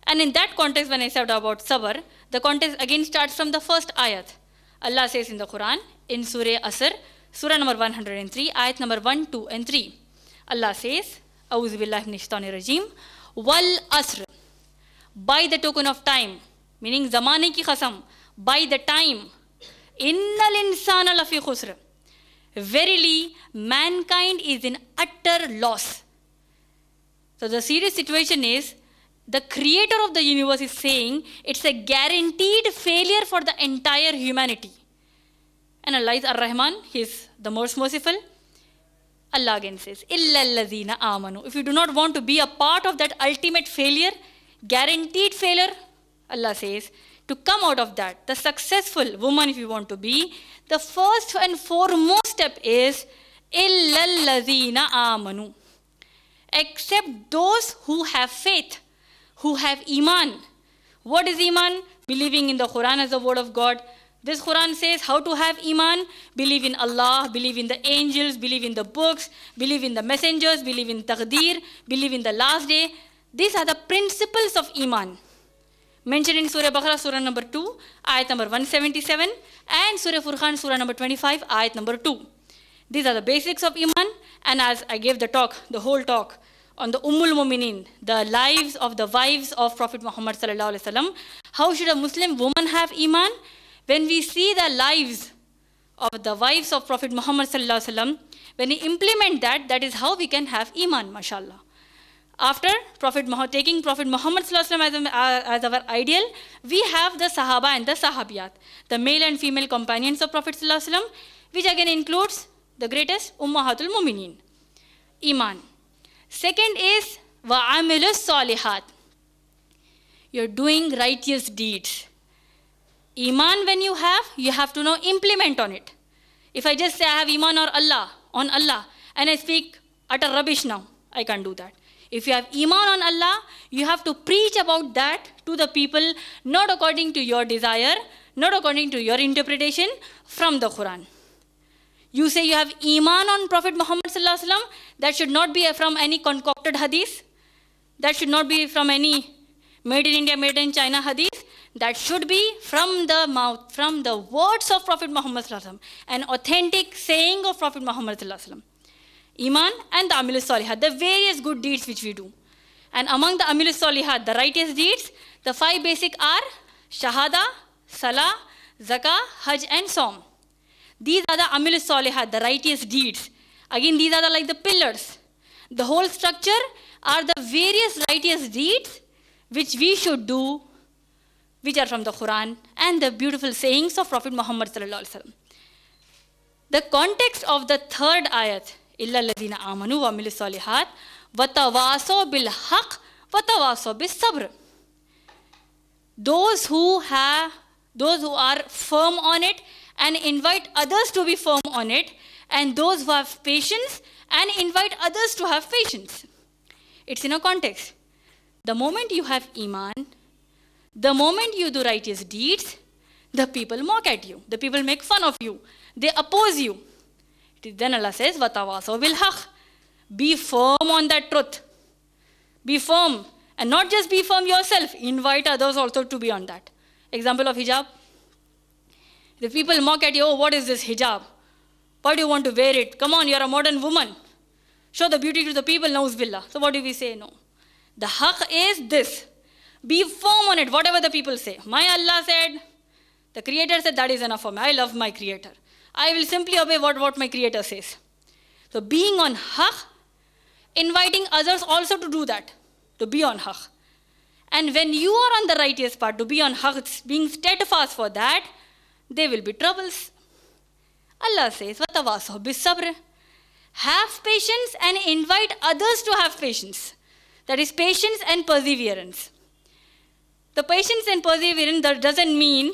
And in that context, when I said about sabr, the context again starts from the first ayat. Allah says in the Quran, in Surah Asr, Surah number 103, ayat number 1, 2 and 3. Allah says, A'udhu billahi minash shaitanir rajim, Wal Asr, by the token of time, meaning zamane ki qasam, by the time, Innal insana lafi khusr, verily mankind is in utter loss. So the serious situation is, the creator of the universe is saying it's a guaranteed failure for the entire humanity. And Allah is Ar-Rahman, He is the most merciful. Allah again says, Illa allazina amanu. If you do not want to be a part of that ultimate failure, guaranteed failure, Allah says, to come out of that, the successful woman if you want to be, the first and foremost step is illal ladhina amanu. Except those who have faith, who have iman. What is iman? Believing in the Quran as the word of God. This Quran says how to have iman. Believe in Allah, believe in the angels, believe in the books, believe in the messengers, believe in taqdeer, believe in the last day. These are the principles of iman. Mentioned in Surah Baqarah, Surah number 2, ayat number 177, and Surah Furqan, Surah number 25, ayat number 2. These are the basics of iman. And as I gave the whole talk on the Ummul Mu'minin, the lives of the wives of Prophet Muhammad sallallahu alaihi wasallam, how should a Muslim woman have iman? When we see the lives of the wives of Prophet Muhammad sallallahu alaihi wasallam, when we implement that, that is how we can have iman, mashallah. After taking Prophet Muhammad sallallahu alaihi wasallam as our ideal, we have the Sahaba and the Sahabiyat, the male and female companions of Prophet sallallahu alaihi wasallam, which again includes the greatest Ummahatul Mu'minin. Iman. Second is wa'amilus salihat. You're doing righteous deeds. Iman when you have to now implement on it. If I just say I have iman on Allah, and I speak utter rubbish now, I can't do that. If you have iman on Allah, you have to preach about that to the people, not according to your desire, not according to your interpretation from the Quran. You say you have iman on Prophet Muhammad sallallahu alaihi wasallam, that should not be from any concocted hadith. That should not be from any made in India, made in China hadith. That should be from the mouth, from the words of Prophet Muhammad sallallahu alaihi wasallam, an authentic saying of Prophet Muhammad sallallahu alaihi wasallam. Iman and the Amilus Salihat, the various good deeds which we do. And among the Amilus Salihat, the righteous deeds, the 5 basic are Shahada, Salah, Zakah, Hajj and Saum. These are the Amilus Salihat, the righteous deeds. Again, these are like the pillars. The whole structure are the various righteous deeds which we should do, which are from the Quran and the beautiful sayings of Prophet Muhammad sallallahu alaihi wasallam. The context of the third ayat, illa alladhina amanu wa amilus salihat wa tawasaw bil haqq wa tawasaw bis sabr. Those who are firm on it and invite others to be firm on it, and those who have patience and invite others to have patience. It's in a context. The moment you have iman, the moment you do righteous deeds, the people mock at you. The people make fun of you. They oppose you. Then Allah says, وَتَوَاصَوْا بِالْحَقِّ. Be firm on that truth. Be firm. And not just be firm yourself. Invite others also to be on that. Example of hijab. The people mock at you, oh, what is this hijab? Why do you want to wear it? Come on, you're a modern woman. Show the beauty to the people, na'uz billah. So what do we say? No. The haqq is this. Be firm on it, whatever the people say. My Allah said, the Creator said, that is enough for me. I love my Creator. I will simply obey what my Creator says. So being on haqq, inviting others also to do that, to be on haqq. And when you are on the righteous path, to be on haqq, being steadfast for that, there will be troubles. Allah says, وَتَوَاصَوْا بِالصَّبْرِ. Have patience and invite others to have patience. That is patience and perseverance. The patience and perseverance, that doesn't mean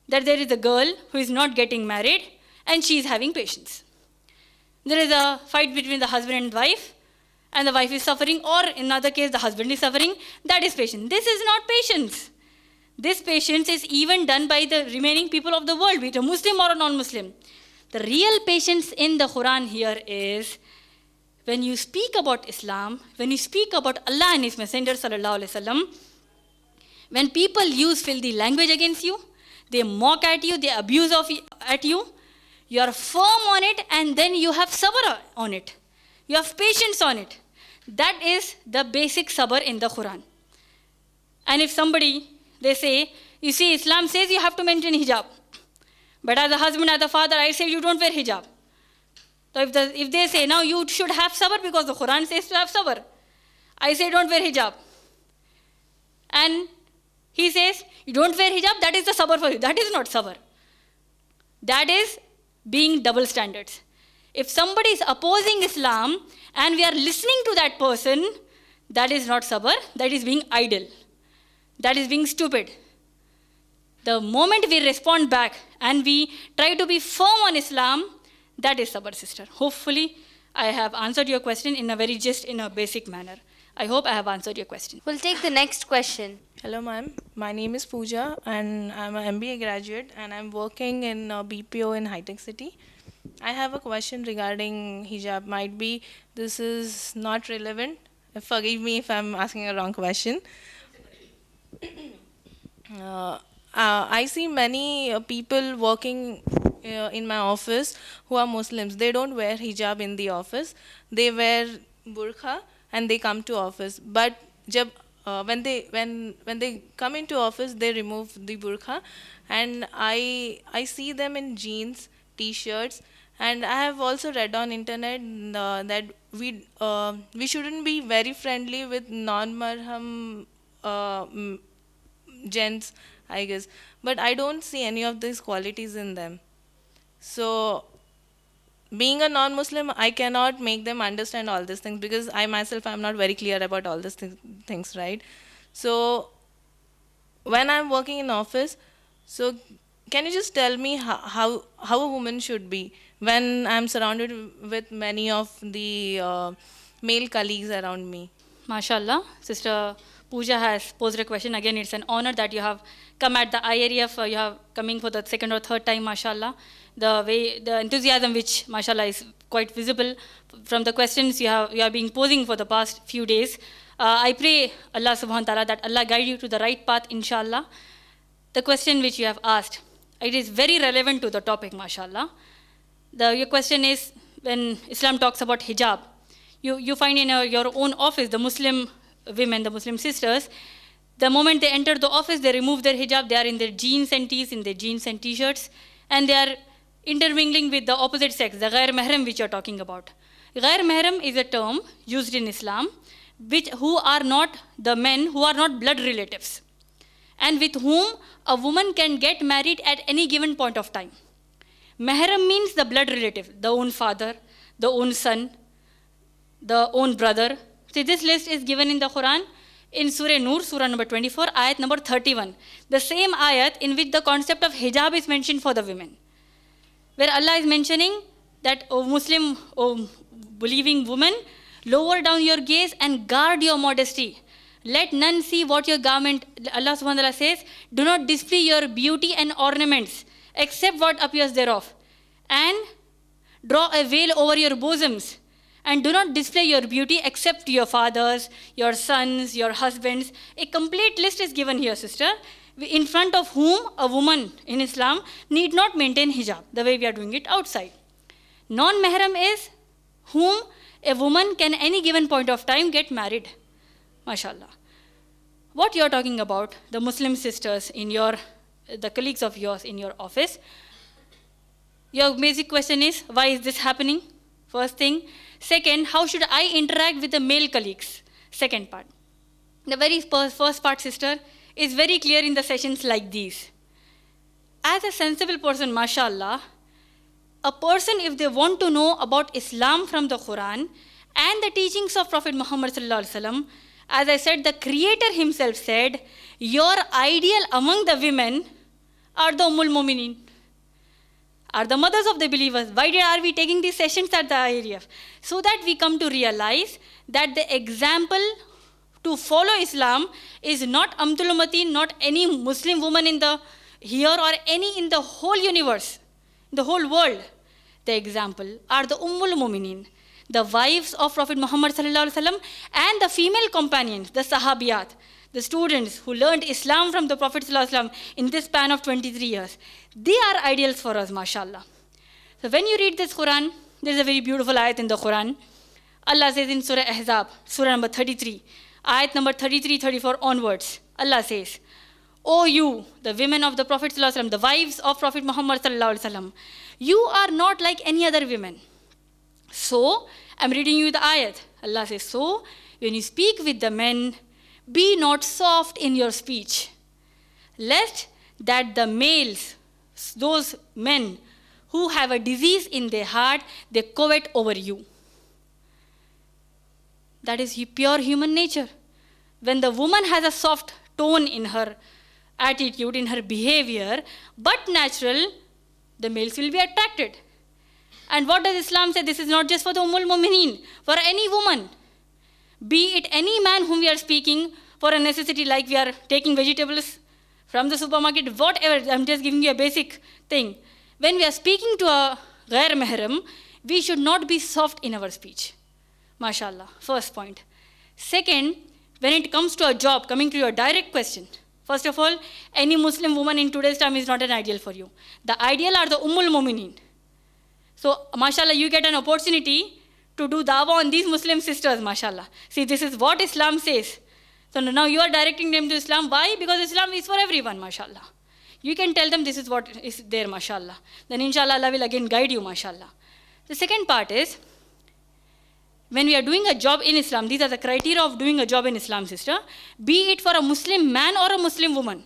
that there is a girl who is not getting married and she is having patience. There is a fight between the husband and wife, and the wife is suffering, or in another case, the husband is suffering. That is patience. This is not patience. This patience is even done by the remaining people of the world, be it a Muslim or a non-Muslim. The real patience in the Quran here is when you speak about Islam, when you speak about Allah and His Messenger sallallahu alaihi wasallam, when people use filthy language against you, they mock at you, they abuse at you, you are firm on it, and then you have sabr on it. You have patience on it. That is the basic sabr in the Quran. And if somebody, they say, you see, Islam says you have to maintain hijab. But as a husband, as a father, I say you don't wear hijab. So if they say, now you should have sabr because the Quran says to have sabr. I say don't wear hijab. And he says, you don't wear hijab, that is the sabr for you. That is not sabr. That is being double standards. If somebody is opposing Islam and we are listening to that person, that is not sabr, that is being idle. That is being stupid. The moment we respond back and we try to be firm on Islam, that is sabr, sister. Hopefully, I have answered your question in a basic manner. I hope I have answered your question. We'll take the next question. Hello, ma'am. My name is Pooja, and I'm an MBA graduate, and I'm working in BPO in High Tech City. I have a question regarding hijab. Might be this is not relevant. Forgive me if I'm asking a wrong question. I see many people working in my office who are Muslims. They don't wear hijab in the office. They wear burqa and they come to office. But when they come into office, they remove the burqa, and I see them in jeans, t-shirts, and I have also read on internet that we shouldn't be very friendly with non-marham gents, I guess. But I don't see any of these qualities in them. So, being a non-Muslim, I cannot make them understand all these things because I myself am not very clear about all these things, right? So, when I'm working in office, so can you just tell me how a woman should be when I'm surrounded with many of the male colleagues around me? MashaAllah, Sister Pooja has posed a question. Again, it's an honor that you have come at the IREF. You have coming for the second or third time, MashaAllah. The enthusiasm which, MashaAllah, is quite visible from the questions you have been posing for the past few days. I pray Allah subhanahu wa ta'ala that Allah guide you to the right path, inshallah. The question which you have asked, it is very relevant to the topic, MashaAllah. Your question is, when Islam talks about hijab, you find in your own office, the Muslim women, the Muslim sisters, the moment they enter the office, they remove their hijab, they are in their jeans and tees, in their jeans and t-shirts, and they are intermingling with the opposite sex, the ghair mahram which you are talking about. Ghair mahram is a term used in Islam, who are not the men, who are not blood relatives, and with whom a woman can get married at any given point of time. Mahram means the blood relative, the own father, the own son, the own brother. See, this list is given in the Quran in Surah Nur, Surah number 24, ayat number 31. The same ayat in which the concept of hijab is mentioned for the women, where Allah is mentioning that, O Muslim, O believing woman, lower down your gaze and guard your modesty. Let none see what your garment, Allah subhanahu wa ta'ala says, do not display your beauty and ornaments except what appears thereof. And draw a veil over your bosoms. And do not display your beauty except to your fathers, your sons, your husbands. A complete list is given here, sister, in front of whom a woman in Islam need not maintain hijab, the way we are doing it outside. Non-mahram is whom a woman can any given point of time get married. MashaAllah. What you are talking about, the Muslim sisters the colleagues of yours in your office, your basic question is, why is this happening? First thing. Second, how should I interact with the male colleagues? Second part. The very first part, sister, is very clear in the sessions like these. As a sensible person, mashallah, a person, if they want to know about Islam from the Quran and the teachings of Prophet Muhammad sallallahu alaihi wasallam, as I said, the Creator himself said, your ideal among the women are the Ummul Mu'minin, are the mothers of the believers. Why are we taking these sessions at the IREF? So that we come to realize that the example to follow Islam is not Amtul Ummatin, not any Muslim woman here or any in the whole universe, the whole world. The example are the Ummul Mu'minin, the wives of Prophet Muhammad sallallahu alaihi wasallam, and the female companions, the Sahabiyat, the students who learned Islam from the Prophet sallallahu alaihi wasallam in this span of 23 years. They are ideals for us, mashallah. So when you read this Quran, there is a very beautiful ayat in the Quran. Allah says in Surah Ahzab, Surah number 33, ayat number 33, 34 onwards, Allah says, O you, the women of the Prophet sallallahu alaihi wasallam, the wives of Prophet Muhammad sallallahu alaihi wasallam, you are not like any other women. So, I'm reading you the ayat. Allah says, so, when you speak with the men, be not soft in your speech, lest that the males, those men who have a disease in their heart, they covet over you. That is pure human nature. When the woman has a soft tone in her attitude, in her behavior, but natural, the males will be attracted. And what does Islam say? This is not just for the Ummul Mumineen, for any woman. Be it any man whom we are speaking for a necessity, like we are taking vegetables from the supermarket, whatever, I'm just giving you a basic thing. When we are speaking to a ghair mahram, we should not be soft in our speech. MashaAllah, first point. Second, when it comes to a job, coming to your direct question, first of all, any Muslim woman in today's time is not an ideal for you. The ideal are the Ummul Mumineen. So, mashallah, you get an opportunity to do dawah on these Muslim sisters, mashallah. See, this is what Islam says. So now you are directing them to Islam. Why? Because Islam is for everyone, mashallah. You can tell them this is what is there, mashallah. Then inshallah, Allah will again guide you, mashallah. The second part is, when we are doing a job in Islam, these are the criteria of doing a job in Islam, sister. Be it for a Muslim man or a Muslim woman.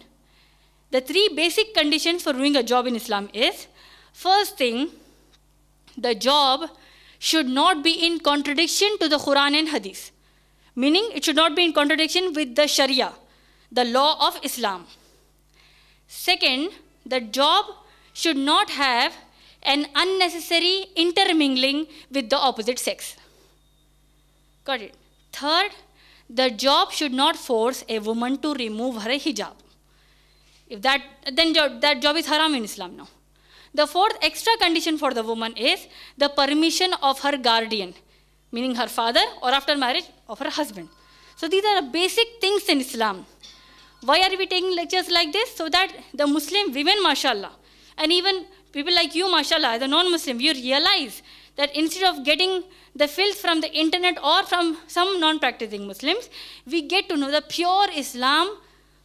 The three basic conditions for doing a job in Islam is, first thing, the job should not be in contradiction to the Quran and Hadith. Meaning, it should not be in contradiction with the Sharia, the law of Islam. Second, the job should not have an unnecessary intermingling with the opposite sex. Got it? Third, the job should not force a woman to remove her hijab. If that, then that job is haram in Islam now. The fourth extra condition for the woman is the permission of her guardian, meaning her father, or after marriage of her husband. So these are the basic things in Islam. Why are we taking lectures like this? So that the Muslim women, mashallah, and even people like you, mashallah, as a non-Muslim, you realize that instead of getting the filth from the internet or from some non-practicing Muslims, we get to know the pure Islam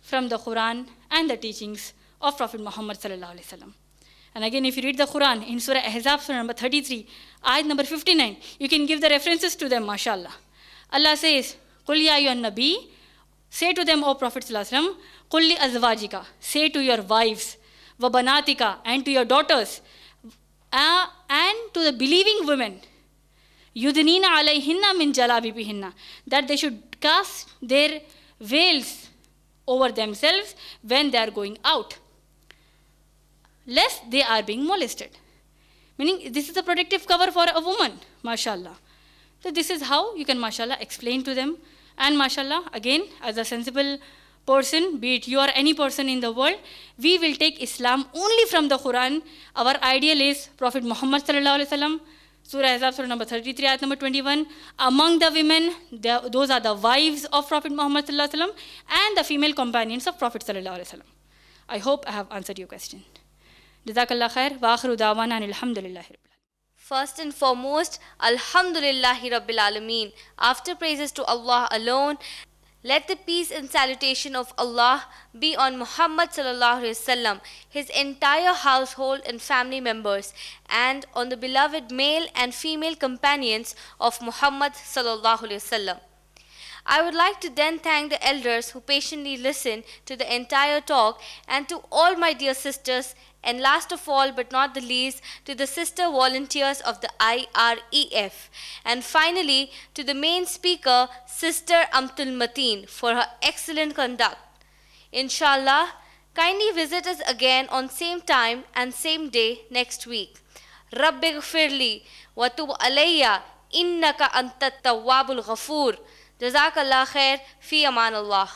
from the Quran and the teachings of Prophet Muhammad sallallahu alaihi wasallam. And again, if you read the Quran in Surah Ahzab, Surah number 33, ayat number 59, you can give the references to them, mashallah. Allah says, Qul ya ayyuhan nabi, say to them, O Prophet sallallahu alaihi wasallam, Qul li azwajika, say to your wives, wa banatika, and to your daughters, and to the believing women, yudnina alayhinna min jalabibihinna, that they should cast their veils over themselves when they are going out, lest they are being molested. Meaning, this is a protective cover for a woman, mashallah. So this is how you can, mashallah, explain to them. And mashallah, again, as a sensible person, be it you or any person in the world, we will take Islam only from the Quran. Our ideal is Prophet Muhammad sallallahu alaihi wasallam, Surah Ahzab, Surah number 33, ayat number 21. Among the women, those are the wives of Prophet Muhammad sallallahu alaihi wasallam and the female companions of Prophet sallallahu alaihi wasallam. I hope I have answered your question. Jazakallah khair, wa akhiru da'wana and alhamdulillahi. First and foremost, Alhamdulillahi Rabbil Alameen. After praises to Allah alone, let the peace and salutation of Allah be on Muhammad sallallahu alaihi wasallam, his entire household and family members, and on the beloved male and female companions of Muhammad sallallahu alaihi wasallam. I would like to then thank the elders who patiently listened to the entire talk, and to all my dear sisters, and last of all but not the least, to the sister volunteers of the IREF, and finally to the main speaker, Sister Amtul Mateen, for her excellent conduct. Inshallah, kindly visit us again on same time and same day next week. Rabbi ghfirli wa tub alayya innaka antat tawwabul ghafoor. Jazakallah khair, fi aman Allah.